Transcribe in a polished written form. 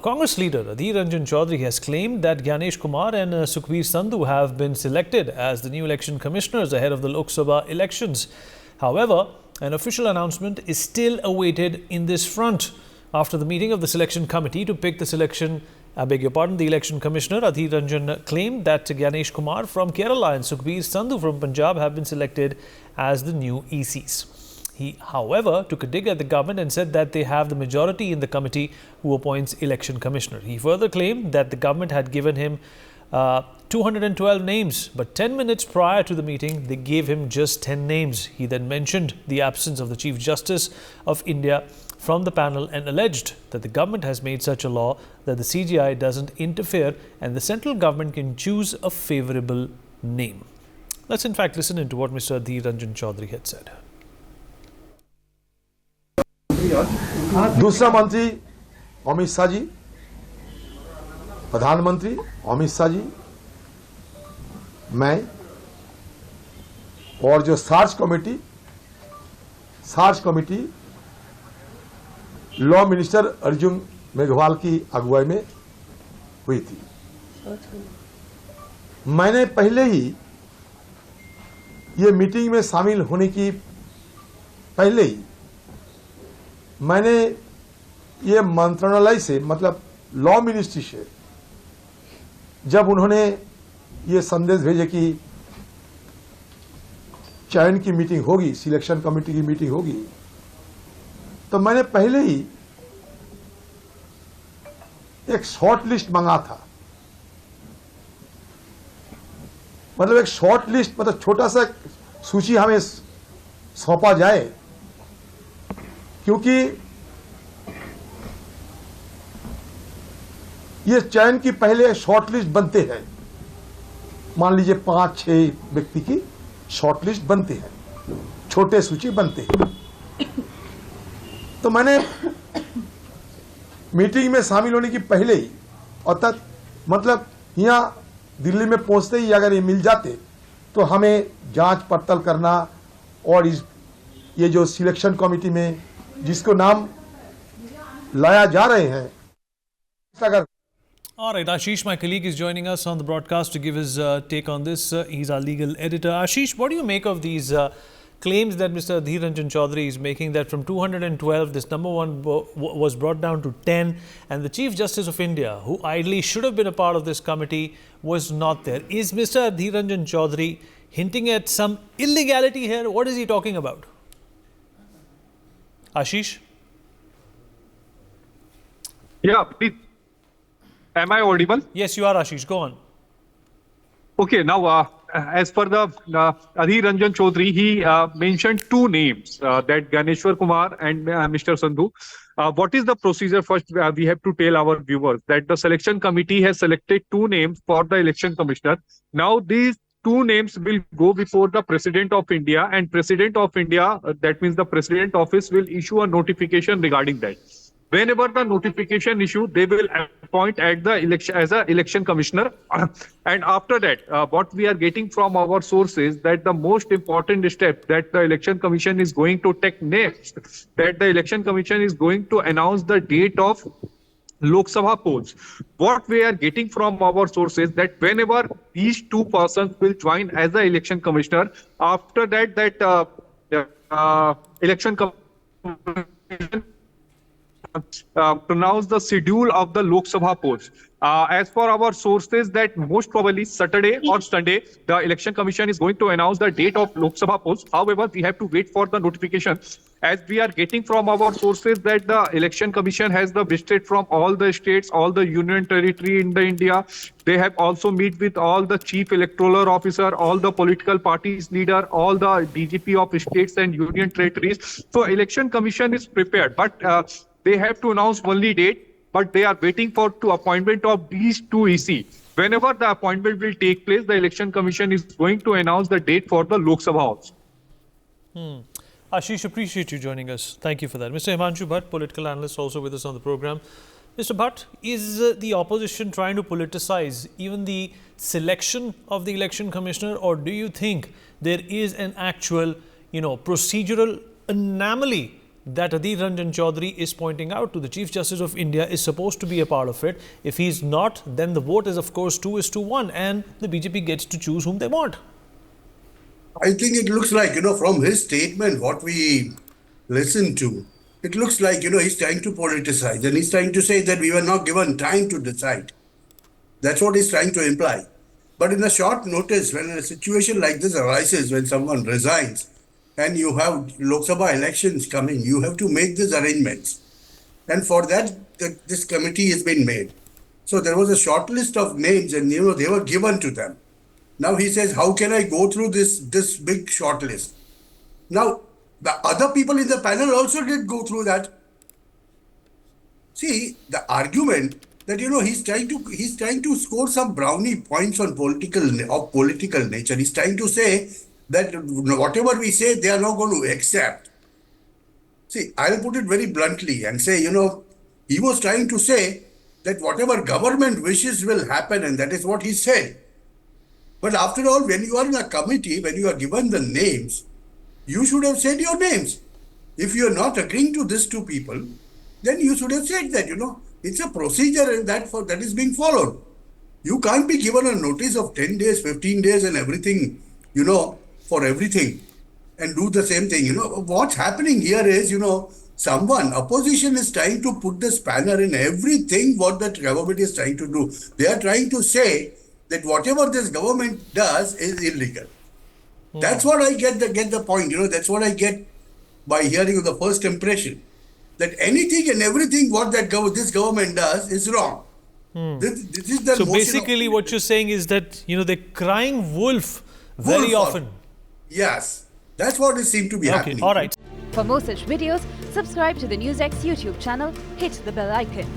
Congress leader Adhir Ranjan Chowdhary has claimed that Gyanesh Kumar and Sukhbir Sandhu have been selected as the new election commissioners ahead of the Lok Sabha elections. However, an official announcement is still awaited in this front. After the meeting of the selection committee to pick the election commissioner, Adhir Ranjan claimed that Gyanesh Kumar from Kerala and Sukhbir Sandhu from Punjab have been selected as the new ECs. He, however, took a dig at the government and said that they have the majority in the committee who appoints election commissioner. He further claimed that the government had given him 212 names, but 10 minutes prior to the meeting, they gave him just 10 names. He then mentioned the absence of the Chief Justice of India from the panel and alleged that the government has made such a law that the CJI doesn't interfere and the central government can choose a favourable name. Let's in fact listen into what Mr. Adhir Ranjan Chowdhary had said. दूसरा मंत्री अमित शाह जी, प्रधानमंत्री अमित शाह जी, मैं और जो search committee law minister Arjun Meghwal की अगुवाई में हुई थी। मैंने पहले ही ये मीटिंग में शामिल होने की पहले ही मैंने ये मंत्रालय से मतलब लॉ मिनिस्ट्री से जब उन्होंने ये संदेश भेजे कि चयन की मीटिंग होगी, सिलेक्शन कमेटी की मीटिंग होगी, तो मैंने पहले ही एक शॉर्ट लिस्ट मंगा था। मतलब एक शॉर्ट लिस्ट, मतलब छोटा सा सूची हमें सौंपा जाए, क्योंकि ये चयन की पहले शॉर्ट लिस्ट बनते हैं। मान लीजिए 5-6 व्यक्ति की शॉर्ट लिस्ट बनते हैं, छोटे सूची बनते हैं। तो मैंने मीटिंग में शामिल होने की पहले ही, और मतलब यहाँ दिल्ली में पहुंचते ही अगर ये मिल जाते तो हमें जांच पड़ताल करना और ये जो सिलेक्शन कमेटी में जिसको नाम लाया जा रहे हैं, अगर All right, Ashish, my colleague, is joining us on the broadcast to give his take on this. He's our legal editor. Ashish, what do you make of these claims that Mr. Adhir Ranjan Chowdhary is making, that from 212, this number one was brought down to 10, and the Chief Justice of India, who ideally should have been a part of this committee, was not there? Is Mr. Adhir Ranjan Chowdhary hinting at some illegality here? What is he talking about? Ashish? Yeah, please. Am I audible? Yes, you are, Ashish. Go on. Okay, now as per the Adhir Ranjan Chowdhary, he mentioned two names, that Ganeshwar Kumar and Mr. Sandhu. What is the procedure? First, we have to tell our viewers that the selection committee has selected two names for the election commissioner. Now, these two names will go before the President of India, and President of India, that means the President Office, will issue a notification regarding that. Whenever the notification issue, they will appoint at the election as an election commissioner. And after that, what we are getting from our sources, that the most important step that the election commission is going to take next, that the election commission is going to announce the date of Lok Sabha polls. What we are getting from our sources, that whenever these two persons will join as the election commissioner, after that, election commission pronounce the schedule of the Lok Sabha polls. As per our sources, that most probably Saturday or Sunday, the election commission is going to announce the date of Lok Sabha polls. However, we have to wait for the notification. As we are getting from our sources, that the election commission has the visited from all the states, all the union territory in the India. They have also meet with all the chief electoral officer, all the political parties leader, all the DGP of states and union territories. So election commission is prepared, but they have to announce only date, but they are waiting for the appointment of these two EC. Whenever the appointment will take place, the election commission is going to announce the date for the Lok Sabha also. Ashish, appreciate you joining us. Thank you for that. Mr. Himanshu Bhatt, political analyst, also with us on the program. Mr. Bhatt, is the opposition trying to politicize even the selection of the election commissioner, or do you think there is an actual, procedural anomaly that Adhir Ranjan Chowdhary is pointing out to the Chief Justice of India is supposed to be a part of it. If he's not, then the vote is of course 2:1 and the BJP gets to choose whom they want. I think it looks like, from his statement, what we listened to, it looks like, he's trying to politicize and he's trying to say that we were not given time to decide. That's what he's trying to imply. But in a short notice, when a situation like this arises, when someone resigns and you have Lok Sabha elections coming, you have to make these arrangements. And for that, this committee has been made. So there was a short list of names and, they were given to them. Now he says, how can I go through this big short list? Now, the other people in the panel also did go through that. See, the argument that, he's trying to score some brownie points on political nature. He's trying to say that whatever we say, they are not going to accept. See, I'll put it very bluntly and say, he was trying to say that whatever government wishes will happen, and that is what he said. But after all, when you are in a committee, when you are given the names, you should have said your names. If you are not agreeing to these two people, then you should have said that, it's a procedure and that is being followed. You can't be given a notice of 10 days, 15 days and everything, for everything and do the same thing. What's happening here is, opposition is trying to put the spanner in everything what that government is trying to do. They are trying to say that whatever this government does is illegal. That's what I get the point. That's what I get by hearing the first impression. That anything and everything what this government does is wrong. This is the so basically what you're saying is that, they're crying wolf very often. Yes. That's what it seems to be happening. All right. For more such videos, subscribe to the NewsX YouTube channel, hit the bell icon.